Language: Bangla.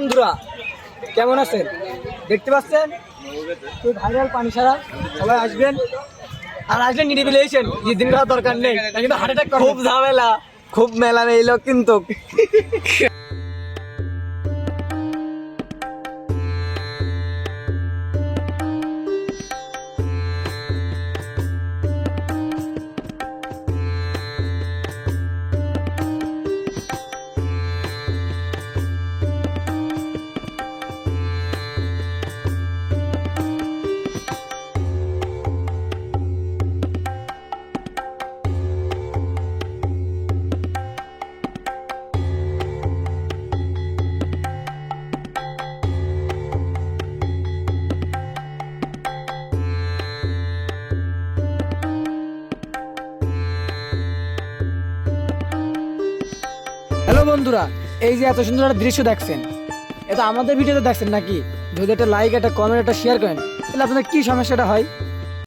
বন্ধুরা, কেমন আছেন? দেখতে পাচ্ছেন তুই ভাইরাল পানি ছাড়া সবাই আসবেন, আর আসলে নিরিবিলি এসেছেন, দিন করার দরকার নেই, কিন্তু হার্ট অ্যাটাক খুব ঝামেলা, খুব মেলা মেইল কিন্তু। হ্যালো বন্ধুরা, এই যে এত সুন্দর একটা দৃশ্য দেখছেন, এটা আমাদের ভিডিওতে দেখছেন নাকি? যদি একটা লাইক, একটা কমেন্ট, একটা শেয়ার করেন, তাহলে আপনাদের কি সমস্যাটা হয়?